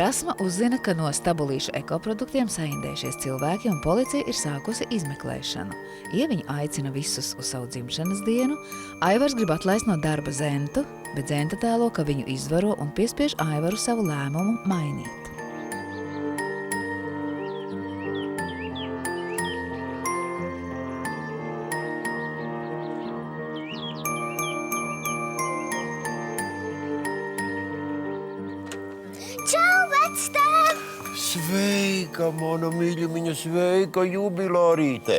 Rasma uzzina, ka no stabulīšu ekoproduktiem saindējušies cilvēki un policija ir sākusi izmeklēšanu. Ieviņa aicina visus uz savu dzimšanas dienu. Aivars grib atlaist no darba Zentu, bet Zenta tēlo, ka viņu izvaro un piespiež Aivaru savu lēmumu mainīt. Sveika, mana mīļumiņa, sveika, jubilārīte.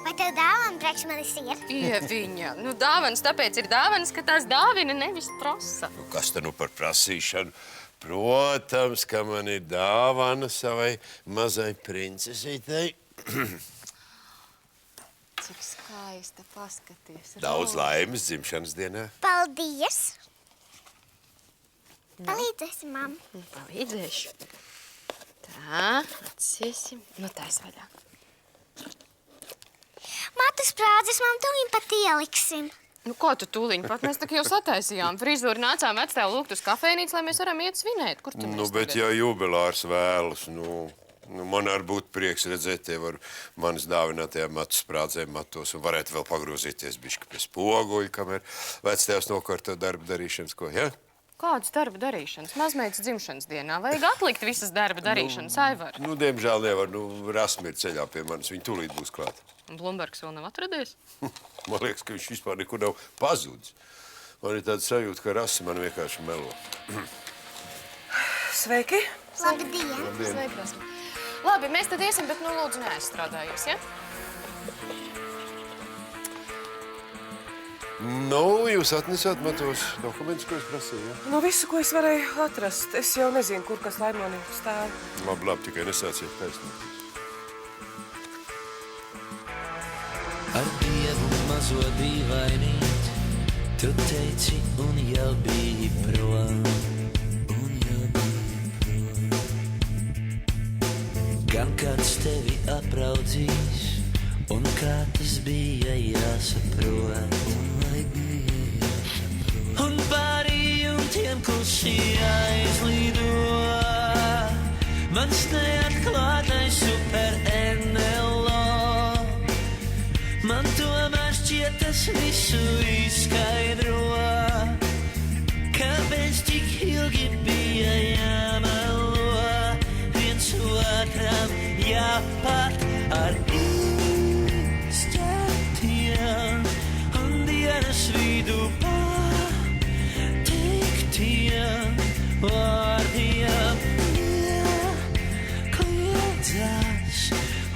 Vai tev dāvana priekš manis ir? Ieviņa, dāvanas tāpēc ir dāvanas, ka tās dāvina, nevis prasa. Kas te par prasīšanu? Protams, ka man ir dāvana savai mazai princesītei. Cik skaista, paskaties. Daudz laimes dzimšanas dienā. Paldies! Palīdzēsi, mamma. Palīdzēšu. Tā, atsiesim. Tā es vaļā. Matus prādzes, mam, tūliņ pat ieliksim. Ko tu tūliņ pat? Mēs tā jau sataisījām. Frizūri nācām vecstāvu lūgt uz kafejnīcu, lai mēs varam iet svinēt. Kur tu mēs Bet ja jubilārs vēlas, man arī būtu prieks redzēt tev ar manis dāvinātajā matu sprādzēm matos un varētu vēl pagrozīties bišķi pie spoguļa, kamēr vectēvs nokārto darba darīšanas, ko, ja? Kādas darba darīšanas? Mazmeitas dzimšanas dienā. Vajag atlikt visas darba darīšanas, Aivar. Diemžēl nevar. Rasmi ir ceļā pie manis. Viņa tūlīt būs klāt. Un Blumbergs vēl nav atradies? Man liekas, ka viņš vispār nekur nav pazudis. Man ir tāda sajūta, ka Rasi man vienkārši melo. Sveiki! Labdien! Sveiki, Rasmi. Labi, mēs tad iesim, bet lūdzu neaizstrādājies, ja? Jūs atnesāt man tos dokumentus, ko es prasīju, ja? Visu, ko es varēju atrast. Es jau nezinu, kur kas laimoni stāv. Labi, tikai nesāciet taisnību. Ar Dievu mazo dīvainīt, tu teici un jau biji prom. Gan kāds tevi apraudzīs, un kā tas bija jāsaprot. Un pārī un tiem klusi aizlido mans neatklātais super NLO. Man tomēr šķiet tas visu izskaidro, kāpēc tik ilgi bija jāmelo, viens otram jāpat ar izķertiem un dienas vidu patiktiem vārdiem. Kliedzās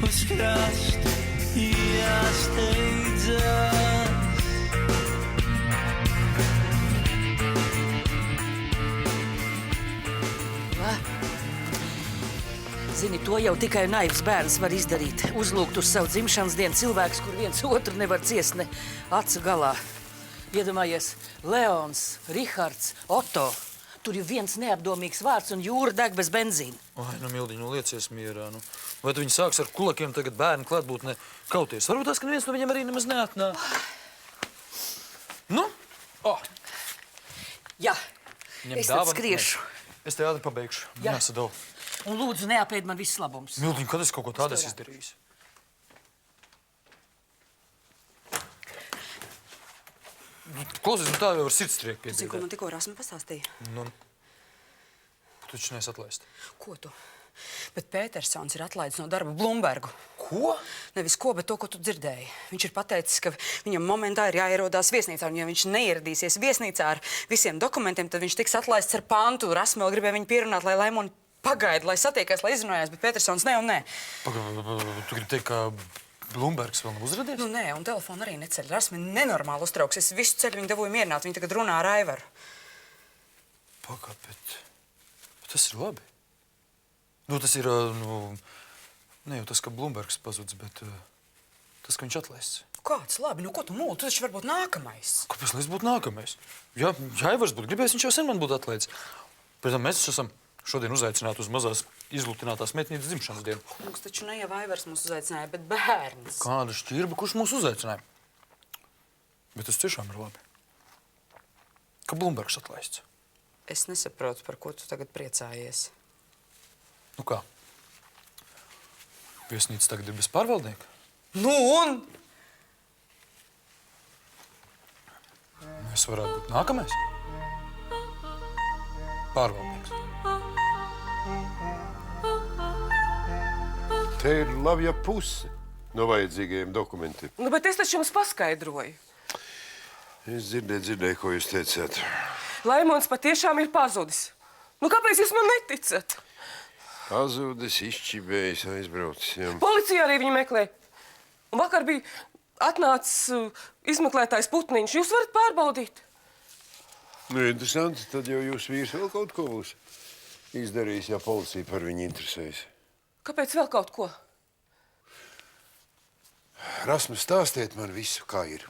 uz krastu, jāsteidzās. Zini, to jau tikai naivs bērns var izdarīt. Uzlūgt uz savu dzimšanas dienu cilvēks, kur viens otru nevar ciest ne acu galā. Iedomājies, Leons, Rihards, Otto. Tur ir viens neapdomīgs vārds un jūra deg bez benzīna. Mildiņ, liecies mierā. Vai tu viņi sāks ar kulakiem tagad bērnu klātbūtnē kauties? Varbūt tās, ka neviens no viņiem arī nemaz neatnāk. Jā, es tad skriešu. Es te ātri pabeigšu. Jāsadala. Un lūdzu, neapēd man viss labums. Mildiņ, kad es kaut ko tādu izdarīju? Klausies, tā jau ar sirdstrieku piedzīvēt. Zini, ko man tikko Rasma pastāstīja? Tu taču neesi atlaist. Ko tu? Bet Petersons ir atlaidis no darba Blumbergu. Ko? Nevis ko, bet to, ko tu dzirdēji. Viņš ir pateicis, ka viņam momentā ir jāierodās viesnīcā, un ja viņš neieradīsies viesnīcā ar visiem dokumentiem, tad viņš tiks atlaists ar pantu. Rasma vēl gribēja viņu pierunāt, lai Laimoni pagaida, lai satiekās, lai izrunājās, bet Petersons ne un ne. Tu gribi teikt, ka Blumbergs vēl nav uzradies? Nē, un telefonu arī neceļ. Rasmi nenormāli uztrauks. Es visu ceļu viņu dabūju mierināt. Viņa tagad runā ar Aivaru. Bet tas ir labi. Tas ir, ne jau tas, ka Blumbergs pazudis, bet tas, ka viņš atlaists. Kāds labi? Ko tu mūli? Tu taču varbūt nākamais. Kāpēc, lai es būtu nākamais? Ja Aivars būtu gribējis, viņš jau sen man būtu atlaists. Pēc tam mēs esam šodien uzaicināti uz mazās izlutinātās meitnītes dzimšanas dienu. Mums taču ne jau Aivars mūs uzaicināja, bet bērns. Kāda šķirba, kurš mūs uzaicināja? Bet tas tiešām ir labi. Ka Blumbergs atlaists. Es nesaprotu, par ko tu tagad priecājies. Nu kā? Viesnīca tagad ir bez pārvaldnieka? Nu, un? Es varētu būt nākamais. Pārvaldnieks. Te ir labja puse no vajadzīgajiem dokumentiem. Nu, bet es taču jums paskaidroju. Es dzirdēju, ko jūs teicāt. Laimons patiešām ir pazudis. Nu, kāpēc jūs man neticat? Pazudis, izčibējis, aizbraucis. Jā. Policija arī viņu meklē. Un vakar bija atnācis izmeklētājs Putniņš. Jūs varat pārbaudīt. Nu, interesanti. Tad jau jūs vīrs vēl kaut ko būs izdarījis, ja policija par viņu interesējas. Kāpēc vēl kaut ko? Rasmus, stāstiet man visu, kā ir.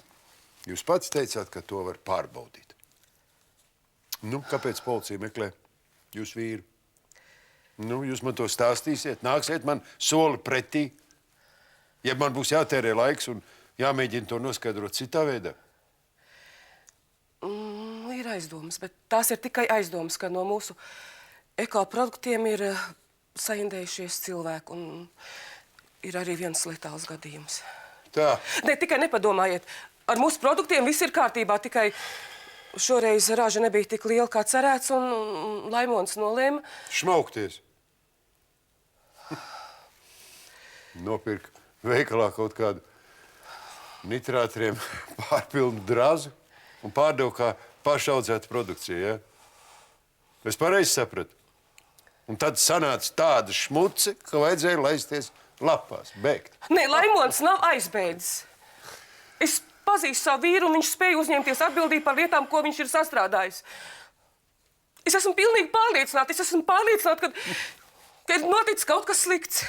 Jūs pats teicāt, ka to var pārbaudīt. Nu, kāpēc policija meklē jūs vīru? Nu, jūs man to stāstīsiet, nāksiet man soli pretī. Ja man būs jātērē laiks un jāmēģina to noskaidrot citā veidā. Ir aizdomas, bet tās ir tikai aizdomas, ka no mūsu ekoproduktiem ir saindējušies cilvēki un ir arī viens letāls gadījums. Tā. Ne, tikai nepadomājiet. Ar mūsu produktiem viss ir kārtībā, tikai šoreiz raža nebija tik liela, kā cerēts, un Laimons nolēma. Šmaukties. Nopirka veikalā kaut kādu nitrātriem pārpilnu drazu un pārdeva kā pašaudzētu produkciju, ja? Es pareizi sapratu. Un tad sanāca tāda šmuce, ka vajadzēja laisties lapās, bēgt. Nē, Laimons nav aizbēdzis. Es pazīstu savu vīru, un viņš spēja uzņemties atbildību par lietām, ko viņš ir sastrādājis. Es esmu pilnīgi pārliecināta, ka ir noticis kaut kas slikts.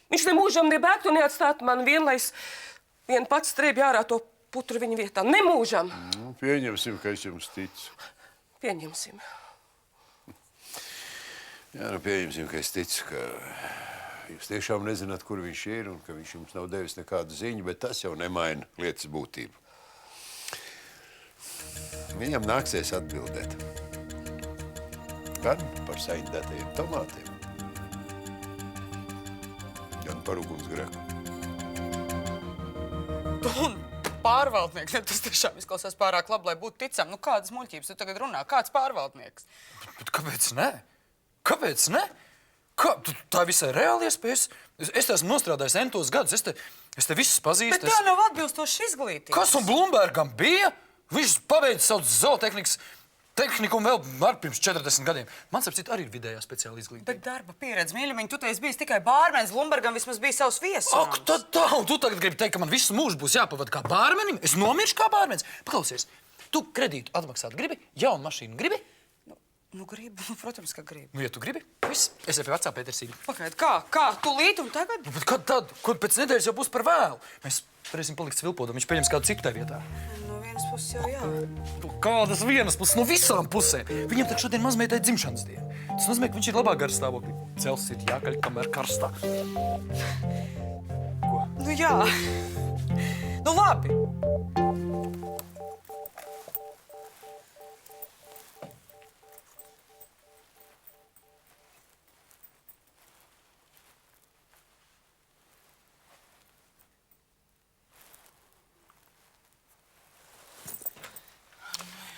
Viņš nemūžam nebēgtu un neatstātu man vien pats strēbj ārā to putru viņa vietā. Nemūžam. Nu, pieņemsim, ka es jums ticu. Pieņemsim. Jā, nu pieņemsim, ka es ticu, ka jūs tiešām nezināt, kur viņš ir un ka viņš jums nav devis nekādu ziņu, bet tas jau nemaina lietas būtību. Viņam nāksies atbildēt. Gan par saindētajiem tomātiem, gan par ugunsgrēku. Un pārvaldnieks, tas tiešām izklausās pārāk labi, lai būtu ticam. Nu, kādas muļķības tu tagad runā? Kāds pārvaldnieks? Bet kāpēc ne? Kāpēc ne? Tā visai reāli iespējas. Es te esmu nostrādājis entos gadus, es te visus pazīstu. Bet tā nav atbilstoši izglītības. Kas un Blumbergam bija? Viņš pabeidza savu zootehnikas tehniku vēl pirms 40 gadiem. Man, starp citu, arī ir vidējā speciāla izglītība. Bet darba pieredze, mīļumiņ, tu esi bijis tikai bārmenis, Blumbergam vismaz bija savs viesus. Ak, tad tā, un tu tagad gribi teikt, ka man visu mūžu būs jāpavada kā bārmenim? Es nomiršu kā bārmenis? Paklausies, tu kredītu atmaksāt gribi? Jaunu mašīnu gribi? Nu, gribu, protams, ka gribu. Nu, ja tu gribi, viss, es jau pie vecā Pētersīļa. Pagaid, kā? Tūlīt un tagad? Nu, bet kad tad? Kur pēc nedēļas jau būs par vēlu? Mēs varēsim palikt Svilpodam, viņš pieņems kādu citu tai vietā. No vienas puses jau jā. Kādas vienas puses? No visām pusēm. Viņam tak šodien mazmeitai dzimšanas diena. Tas nozīmē, ka viņš ir labā garstāvoklī. Cels ir jākaļ, kamēr karstā. Ko? Nu jā. Nu labi.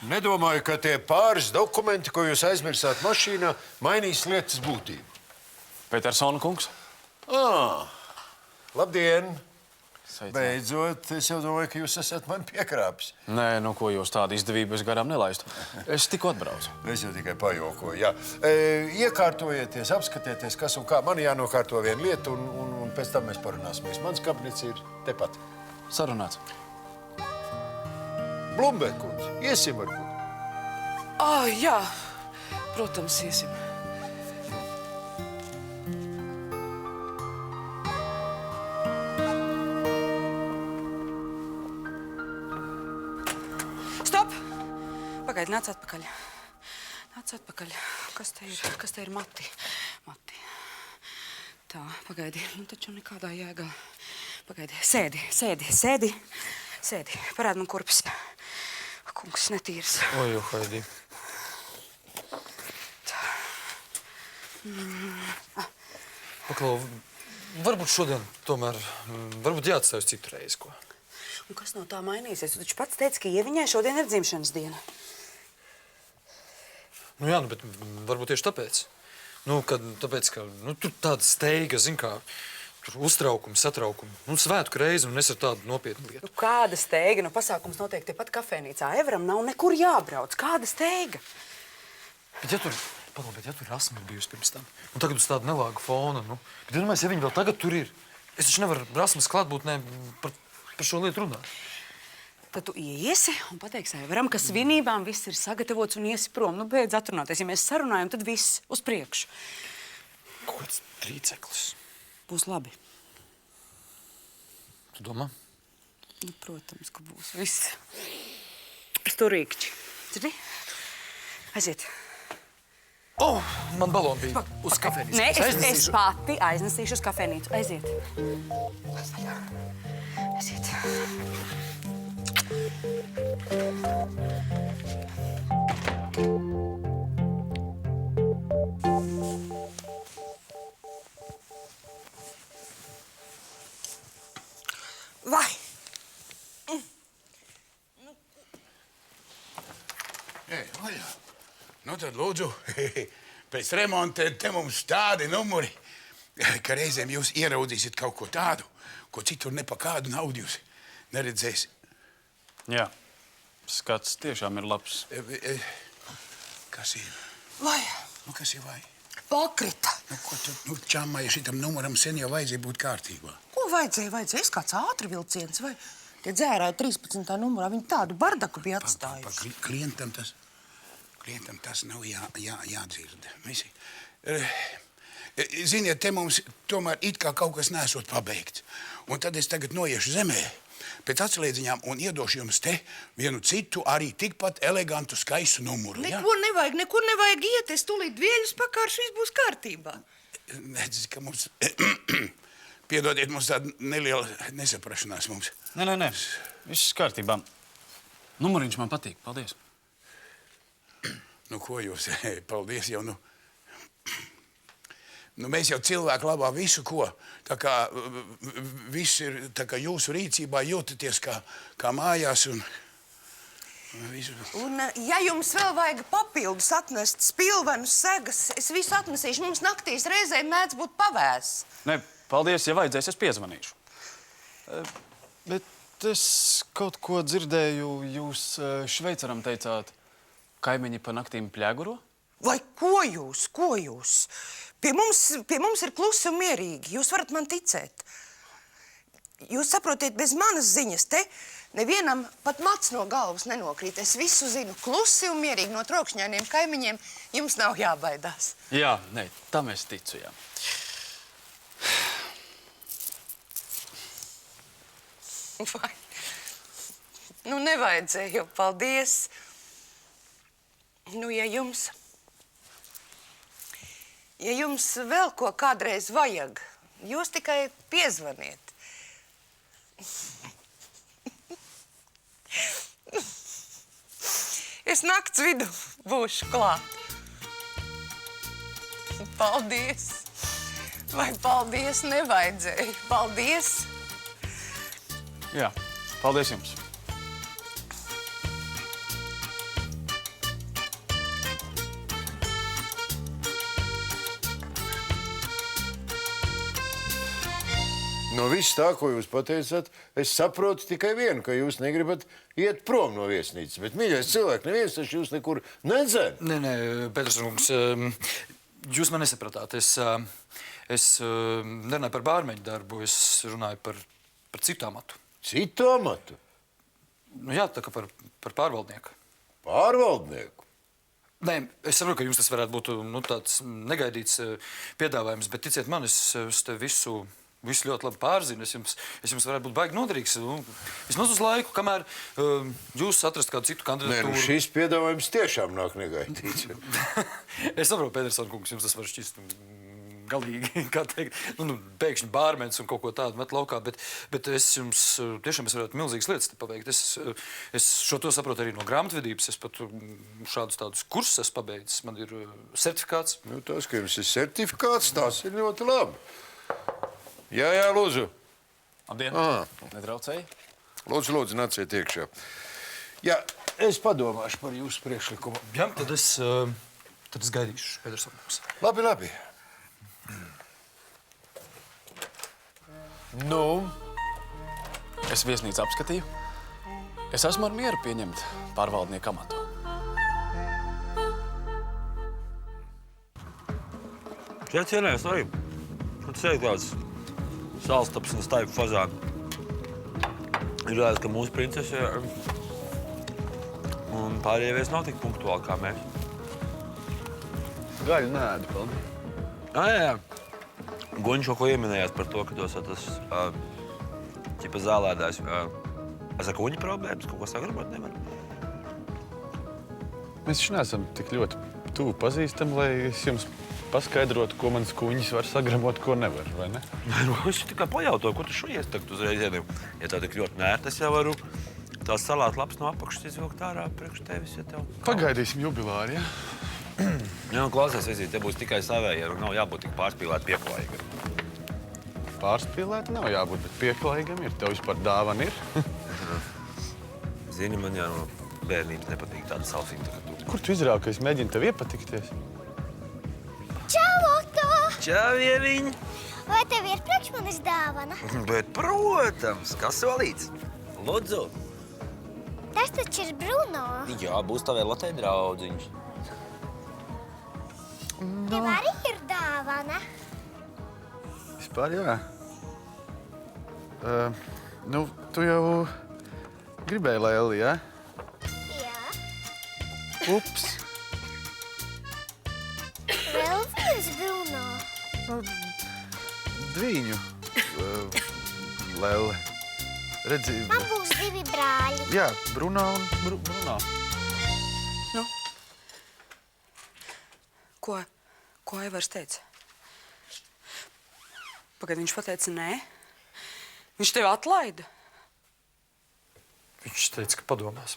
Nedomāju, ka tie pāris dokumenti, ko jūs aizmirsāt mašīnā, mainīs lietas būtību. Petersona kungs. Labdien! Sveicināti. Beidzot, es jau domāju, ka jūs esat man piekrāpis. Nē, nu ko jūs tādu izdevību es garām nelaistu. Es tikko atbraucu. Es jau tikai pajokoju, jā. Iekārtojieties, apskatieties, kas un kā. Man jānokārto viena lieta, un pēc tam mēs parunāsimies. Mans kabinets ir tepat. Sarunāts. Blumberg kundze, iesim varbūt. Jā, protams, iesim. Stop! Pagaid, nāc atpakaļ. Nāc atpakaļ. Kas te ir Mati? Tā, pagaidi. Nu taču nekādā jēgā. Pagaidi. Sēdi. Parādi man kurpes. Kungs, netīrs. Oi, Haidī. Paklau, varbūt šodien tomēr, varbūt jāatstāj uz citu reizi, ko. Un kas no tā mainīsies? Tu taču pats teici, ka Ieviņai šodien ir dzimšanas diena. Nu jā, bet varbūt tieši tāpēc. Tāpēc, ka tur tāda steiga, zin kā, tur uztraukumi, satraukumi. Svētku reizi un es ar tādu nopietnu lietu. Kāda steiga? Pasākums notiek tepat kafejnīcā. Evaram nav nekur jābrauc. Kāda steiga? Bet ja tur Rasma ir bijusi pirms tam, un tagad uz tādu nelāgu fona, bet iedomājies, ja viņi vēl tagad tur ir, es taču nevaru Rasmas klātbūtnē par šo lietu runāt. Tad tu iesi un pateiksi Evaram, ka svinībām viss ir sagatavots un iesi prom. Beidz atrunāties. Ja mēs sarunājam, tad viss uz priekšu. Kaut kāds trīceklis. Būs labi. Tu domā? Protams, ka būs. Viss. Sturīkšķi. Dzirdi? Aiziet. Man baloni bija uz kafejnīcu. Nē, es pati aiznesīšu uz kafejnīcu. Aiziet. Aiziet. Vai! Vaļā. Tad lūdzu, pēc remonta te mums tādi numuri, ka reizēm jūs ieraudzīsiet kaut ko tādu, ko citur ne pa kādu naudu jūs neredzēsiet. Jā, skats tiešām ir labs. Kas ir? Vai! Kas ir vai? Pakrita! Ko tu čamāji šitam numuram sen jau vajadzēja būt kārtībā? Ko vajadzēja? Es kāds ātri vilciens, vai? Tie dzērāji 13. numurā, viņi tādu bardaku bija atstājuši. Klientam tas nav jādzird. Visi. Ziniet, te mums tomēr it kā kaut kas nesot pabeigts. Un tad es tagad noiešu zemē pēc atslēdziņām un iedošu jums te vienu citu arī tikpat elegantu, skaistu numuru. Neko nevajag iet. Es tūlīt dvieļus pakāršu, viss būs kārtībā. Nedz, ka mums... Piedodiet, mums tāda neliela nesaprašanās mums. Nē. Viss kārtībā. Numuriņš man patīk. Paldies. Ko jūs? Paldies jau, mēs jau cilvēku labā visu, ko. Tā kā viss ir, tā kā jūsu rīcībā jūtaties kā mājās un visu. Un ja jums vēl vajag papildus atnest spilvenus, segas, es visu atnesīšu. Mums naktīs reizēm mēdz būt pavēs. Nē, paldies, ja vajadzēs, es piezvanīšu. Bet es kaut ko dzirdēju, jūs Šveicaram teicāt, kaimiņi pa naktīm pļēguro? Vai ko jūs? Pie mums ir klusi un mierīgi. Jūs varat man ticēt. Jūs saprotiet, bez manas ziņas te nevienam pat mats no galvas nenokrīt. Es visu zinu klusi un mierīgi no trokšņainiem kaimiņiem. Jums nav jābaidās. Jā, nē, tam es ticu, jā. Vai? Nevajadzēja jau, paldies. Ja jums vēl ko kādreiz vajag, jūs tikai piezvaniet. Es nakts vidu būšu klāt. Paldies. Vai paldies nevajadzēja? Paldies. Jā, paldies jums. No viss tā, ko jūs pateicāt, es saprotu tikai vienu, ka jūs negribat iet prom no viesnīcas. Bet, mīļais cilvēki, neviens taču jūs nekur nedzer. Nē, Peterskungs, jūs man nesapratāt. Es nerunāju par bārmeņu darbu, es runāju par citu amatu. Citu amatu? Jā, tā kā par pārvaldnieku. Pārvaldnieku? Nē, es saprotu, ka jums tas varētu būt tāds negaidīts piedāvājums, bet ticiet man, es te visu ļoti labi pārzinu. Es jums varētu būt baigi noderīgs. Vismaz uz laiku, kamēr jūs atrast kādu citu kandidatūru. Nē, šis piedāvājums tiešām nāk negaidīts. Es saprotu, Petersona kungs, jums tas var šķist galīgi, kā teikt, pēkšņi bārmenis un kaut ko tādu met laukā, bet es jums tiešām varētu milzīgas lietas te paveikt. Es šo to saprotu arī no grāmatvedības. Es pat šādus tādus kursus esmu pabeidzis. Man ir certifikāts. Nu, tas, ka jums ir certifikāts, tas ir ļoti labi. Jā, lūdzu. Labdien. Netraucēji? Lūdzu, nāciet iekšā. Jā, es padomāšu par jūsu priekšlikumu. Jā, tad es gaidīšu, Pēters Apkungs. Labi. Nu, es viesnīcu apskatīju. Es esmu ar mieru pieņemt pārvaldnieku amatu. Šie cienējums arī. Tu sēdi kāds salstaps un staipu fazāni. Ir rādz, ka mūsu princese un pārējie viesi nav tik punktuāli kā mēs. Gaļu neēdu, paldi. Jā. Guņš ko ieminējās par to, ka tas ķipa zālēdājs. Es ar kuņa problēmas, kaut ko sagrabot nevar. Mēs taču neesam tik ļoti tuvu pazīstami, lai es jums paskaidrotu, ko mans kuņis var sagramot, ko nevar, vai ne? Es tikai pajautāju, ko tu šojies tagad uzreiz iediem. Ja tā tik ļoti nērti, es jau varu tās salāta lapas no apakšas izvilkt ārā priekš tevis, ja tev... Pagaidīsim jubilāri, ja? Jā, klausies, Vizīt, te būs tikai savēji, nav jābūt tik pārspīlēt pieklājīgam. Pārspīlēt nav jābūt, bet pieklājīgam ir. Tev vispār dāvana ir? Zini, man jau no bērnības nepatīk tāda salsīna kā tu. Kur tu izrāvi, ka es mēģinu tev iepatikties? Čau, Otto! Čau, Ieviņ! Vai tev ir priekš manis dāvana? Bet, protams, kas solīts? Lūdzu! Tas taču ir Bruno. Jā, būs tā vēl Latvijas draudziņš. Tev arī ir dāvana? Vispār, jā. Nu, tu jau gribēji Lēli, jā? Jā. Ups. Vēl viens Bruno. Dviņu. Lēli. Redzi... Man būs 2 brāļi. Jā, Bruno un Bruno. Nu? Ko Aivars teica? Pagaid, viņš pateica nē? Viņš tevi atlaida? Viņš teica, ka padomās.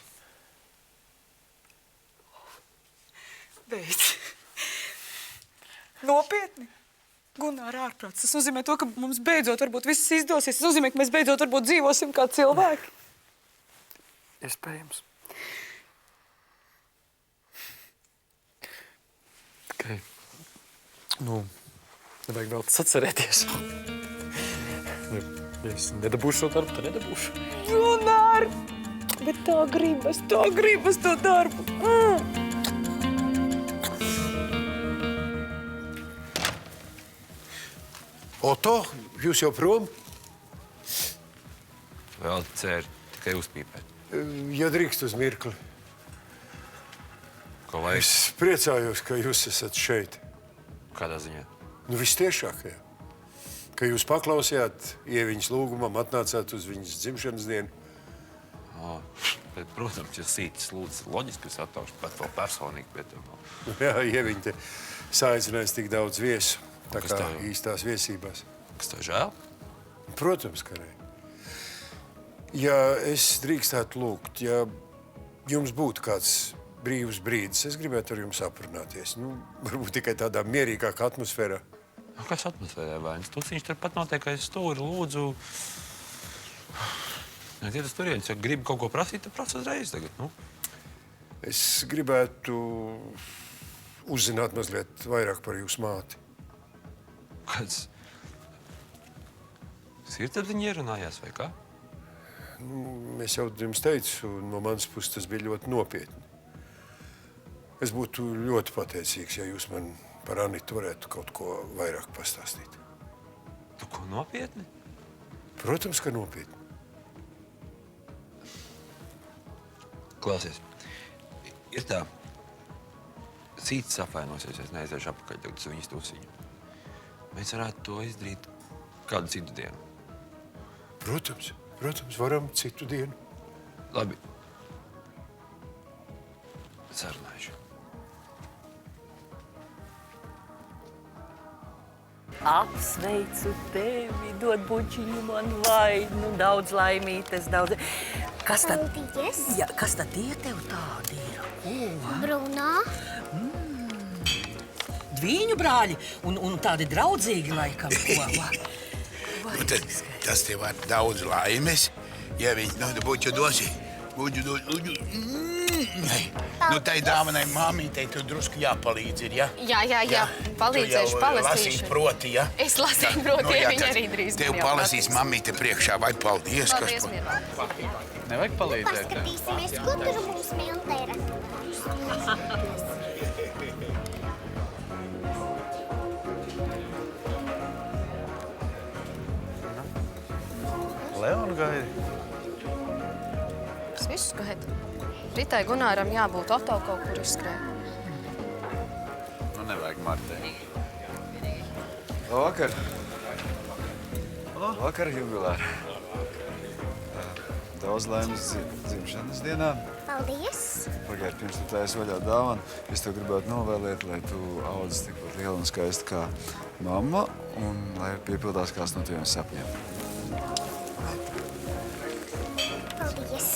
Beidz. Nopietni? Gunār ārprāts. Tas nozīmē to, ka mums beidzot varbūt viss izdosies. Tas nozīmē, ka mēs beidzot varbūt dzīvosim kā cilvēki. Iespējams. Tikai, nevajag vēl sacerēties. Ja es nedabūšu šo darbu, tad nedabūšu. Gunār! Bet tā gribas to darbu. Oto, jūs jau prom? Vēl cēri, tikai uzpīpēt. Ja drīkst uz mirkli. Ko vajag? Es priecājos, ka jūs esat šeit. Kādā ziņā? Nu, vistiešākajā. Ka jūs paklausījāt Ieviņas lūgumam, atnācāt uz viņas dzimšanas dienu. Bet, protams, ja sītis lūdzu loģiski, es attāušu pat vēl personīgi, bet... Jā, Ieviņa te saicinājis tik daudz viesu, tā Kas kā tev? īstās viesībās. Kas tev žēl? Protams, ka ne. Ja es drīkstētu lūgt, ja jums būtu kāds brīvs brīdis, es gribētu ar jums aprunāties. Nu, varbūt tikai tādā mierīgākā atmosfērā. Kas atmosfērē vainas? Tuciņš turpat notiekais stūri, lūdzu. Ja tas turienis, ja gribi kaut ko prasīt, tad prasa uzreiz tagad, nu. Es gribētu uzzināt mazliet vairāk par jūsu māti. Kāds sirdsapziņa ierunājās, vai kā? Nu, es jau jums teicu, no manas puses tas bija ļoti nopietni. Es būtu ļoti pateicīgs, ja jūs man par Anitu varētu kaut ko vairāk pastāstīt. Tu ko nopietni? Protams, ka nopietni. Klausies, ir tā, sīts apvainosies, es neaiziešu apakaļ tagad uz viņas tusiņu. Mēs varētu to izdarīt kādu citu dienu. Protams, varam citu dienu. Labi. Sarunājuši. Apsveicu tevi, dod bučiņu man vainu, daudz laimītes, daudz... Kas tad? Paldies. Jā, kas tad tie tev tādi ir? Bruno. Dvīņu brāļi un tādi draudzīgi laikam. Nu, tad tas tev var daudz laimes, ja viņi būtu dosi. Nu, tai dāvanai māmītei tur drusku jāpalīdz ir, ja? Jā, palīdzēšu, palasīšu. Lasīt proti, ja? Es lasīju proti, ja viņa arī drīz Tev palasīs mamīte priekšā, vai paldies. Paldies, Mirvā. Nevajag palīdzēt. Paskatīsimies, ko tur mums Milta ir atradusi. Leona gaidi. Es visu gaidu. Ritai Gunāram jābūt Oto kaut kur izskrēt. Nu, nevajag Martei. Labvakar. Labvakar, jubilāri. Daudz laimes dzimšanas dienā. Paldies. Pagaid, pirms tu taisi vaļā dāvanu, es tev gribētu novēlēt, lai tu audzes tikpat liela un skaista kā mamma un lai piepildās kāds no taviem sapņiem. Paldies.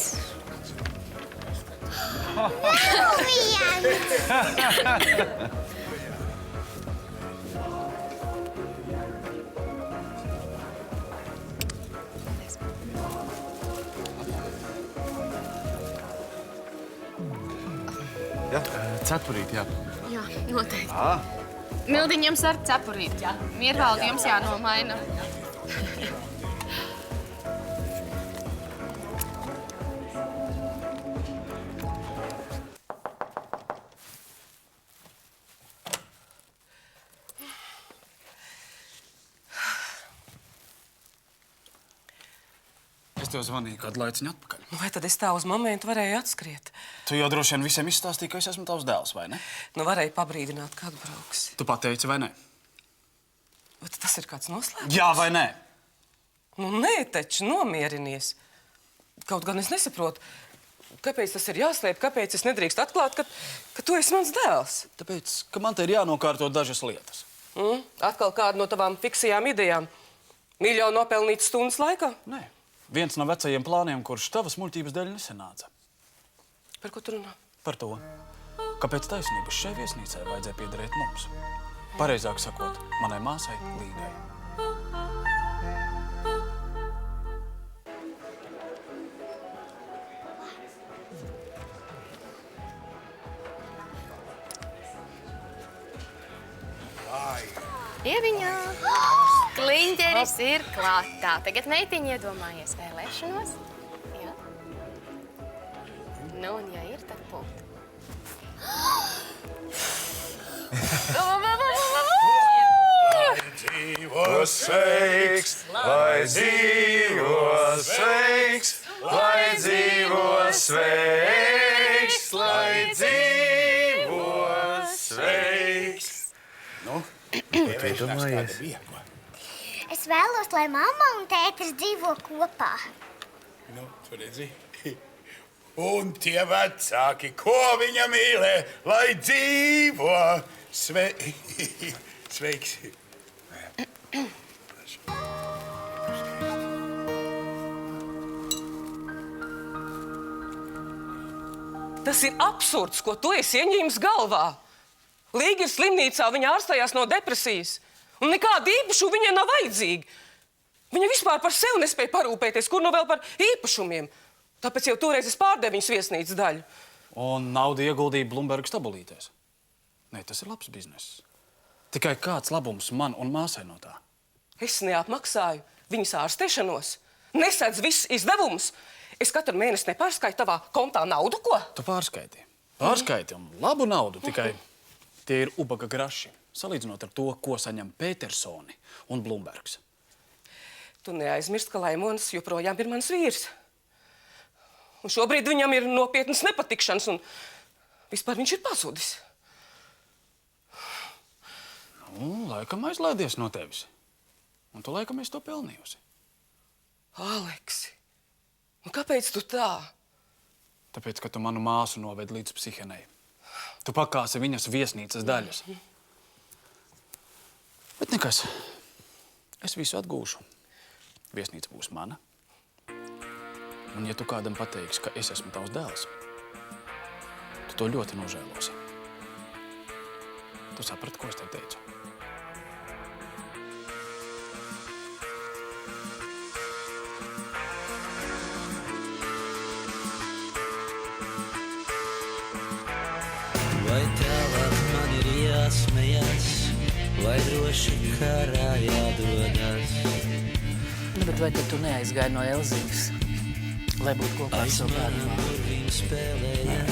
Ja? Cepurīt, jā. Jā, noteikti. Mildiņ, jums ar cepurīt, jā. Mirvaldi, jums jānomaina. Es tev zvanīju kādu laiciņu atpakaļ. Vai tad es tā uz momentu varēju atskriet? Tu jau droši vien visiem izstāstīji, ka es esmu tavs dēls, vai ne? Nu, varēju pabrīdināt, kad brauksi. Tu pateici, vai ne? Vai tas ir kāds noslēpums? Jā vai nē? Nu, nē, taču nomierinies. Kaut gan es nesaprotu, kāpēc tas ir jāslēp, kāpēc es nedrīkst atklāt, ka tu esi mans dēls. Tāpēc, ka man te ir jānokārto dažas lietas. Atkal kāda no tavām fiksajām idejām. Miljonu nopelnīt stundas laikā? Nē. Viens no vecajiem plāniem, kurš tavas muļķības dēļ nesanāca. Par ko tu runā? Par to, kāpēc taisnības šai viesnīcai vajadzēja piederēt mums. Pareizāk sakot, manai māsai Līgai. Ieviņā! Kliņģeris ir klātā. Tagad meitiņi iedomājies vēlēšanos. Jā. Nu, un ja ir, tad punktu. Dzīvo sveiks, lai dzīvo sveiks, lai dzīvo sveiks, lai dzīvo sveiks. Nu, iedomājies? Es vēlos, lai mamma un tētis dzīvo kopā. Nu, tu redzi? Un tie vecāki, ko viņa mīlē, lai dzīvo sveiks. Tas ir absurds, ko tu esi ieņēmis galvā. Līga ir slimnīcā, viņa ārstējās no depresijas. Un nekāda īpašu viņai nav vajadzīga. Viņa vispār par sevi nespēja parūpēties, kur no vēl par īpašumiem. Tāpēc jau toreiz es pārdevu viņas viesnīcas daļu. Un naudu ieguldīja Blumbergas tabulītēs. Nē, tas ir labs bizness. Tikai kāds labums man un māsai no tā? Es neapmaksāju viņas ārstēšanos. Nesedz visus izdevumus. Es katru mēnesi nepārskaitu tavā kontā naudu, ko? Tu pārskaiti. Pārskaiti un labu naudu, tikai tie ir ubaga graši. Salīdzinot ar to, ko saņem Petersoni un Blumbergs. Tu neaizmirst, ka Laimons joprojām ir mans vīrs. Un šobrīd viņam ir nopietnas nepatikšanas, un vispār viņš ir pazudis. Nu, laikam aizlaidies no tevis. Un tu laikam esi to pelnījusi. Aleksi, nu kāpēc tu tā? Tāpēc, ka tu manu māsu noved līdz psihenei. Tu pakāsi viņas viesnīcas daļas. Bet nekas, Es visu atgūšu. Viesnīca būs mana. Un ja tu kādam pateiksi, ka es esmu tavs dēls, tu to ļoti nožēlosi. Tu saprati, ko es tev teicu? Vai tālāk man ir jāsmejas, vai droši karā jādodas? Nu, bet vai tad tu neaizgāji no Elzīnas, lai būtu kopā ar savu bērnu?